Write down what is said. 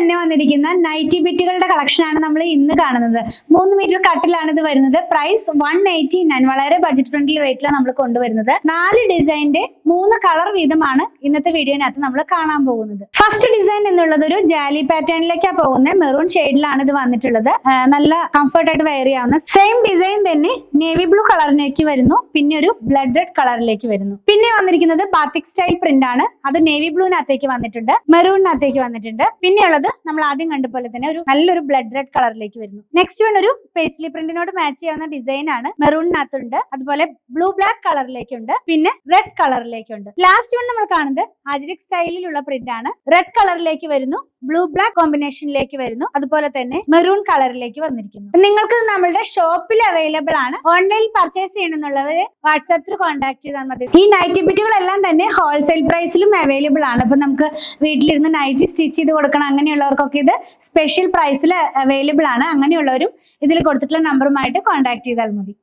തന്നെ വന്നിരിക്കുന്ന nightie ബിറ്റുകളുടെ collection ആണ് നമ്മൾ ഇന്ന് കാണുന്നത്. 3 മീറ്റർ കട്ടിലാണ് ഇത് വരുന്നത്. പ്രൈസ് 189, വളരെ ബഡ്ജറ്റ് ഫ്രണ്ട്ലി റേറ്റിലാണ് നമ്മൾ കൊണ്ടുവരുന്നത്. 4 ഡിസൈനിന്റെ 3 കളർ വീതമാണ് ഇന്നത്തെ വീഡിയോനകത്ത് നമ്മൾ കാണാൻ പോകുന്നത്. ഫസ്റ്റ് ഡിസൈൻ എന്നുള്ളത് ഒരു ജാലി പാറ്റേണിലേക്കാണ് പോകുന്നത്. മെറൂൺ ഷെയ്ഡിലാണ് ഇത് വന്നിട്ടുള്ളത്. നല്ല കംഫർട്ട് ആയിട്ട് വെയർ ചെയ്യാവുന്ന സെയിം ഡിസൈൻ തന്നെ നേവി ബ്ലൂ കളറിലേക്ക് വരുന്നു, പിന്നെ ഒരു ബ്ലഡ് റെഡ് കളറിലേക്ക് വരുന്നു. പിന്നെ വന്നിരിക്കുന്നത് ബാത്തിക് സ്റ്റൈൽ പ്രിന്റ് ആണ്. അത് നേവി ബ്ലൂവിനകത്തേക്ക് വന്നിട്ടുണ്ട്, മെറൂണിനകത്തേക്ക് വന്നിട്ടുണ്ട്. പിന്നെയുള്ളത് നമ്മൾ ആദ്യം കണ്ട പോലെ തന്നെ ഒരു നല്ലൊരു ബ്ലഡ് റെഡ് കളറിലേക്ക് വരുന്നു. നെക്സ്റ്റ് വൺ ഒരു പേസ്ലി പ്രിന്റിനോട് മാച്ച് ചെയ്യാവുന്ന ഡിസൈൻ ആണ്. മെറൂണിനകത്തുണ്ട്, അതുപോലെ ബ്ലൂ ബ്ലാക്ക് കളറിലേക്കുണ്ട്, പിന്നെ റെഡ് കളറിലേക്കുണ്ട്. ലാസ്റ്റ് വൺ നമ്മൾ കാണുന്നത് അജ്രക് സ്റ്റൈലിലുള്ള പ്രിന്റ് ആണ്. റെഡ് കളറിലേക്ക് വരുന്നു, ബ്ലൂ ബ്ലാക്ക് കോമ്പിനേഷനിലേക്ക് വരുന്നു, അതുപോലെ തന്നെ മെറൂൺ കളറിലേക്ക് വന്നിരിക്കുന്നു. നിങ്ങൾക്ക് നമ്മളുടെ ഷോപ്പിൽ അവൈലബിൾ ആണ്. ഓൺലൈനിൽ പർച്ചേസ് ചെയ്യണമെന്നുള്ളവര് വാട്സാപ്പ് ത്രൂ കോൺടാക്ട് ചെയ്താൽ മതി. ഈ നൈറ്റി ബിറ്റുകളെല്ലാം തന്നെ ഹോൾസെയിൽ പ്രൈസിലും അവൈലബിൾ ആണ്. അപ്പൊ നമുക്ക് വീട്ടിലിരുന്ന് നൈറ്റി സ്റ്റിച്ച് ചെയ്ത് കൊടുക്കണം അങ്ങനെയുള്ളവർക്കൊക്കെ ഇത് സ്പെഷ്യൽ പ്രൈസിൽ അവൈലബിൾ ആണ്. അങ്ങനെയുള്ളവരും ഇതിൽ കൊടുത്തിട്ടുള്ള നമ്പറുമായിട്ട് കോൺടാക്ട് ചെയ്താൽ മതി.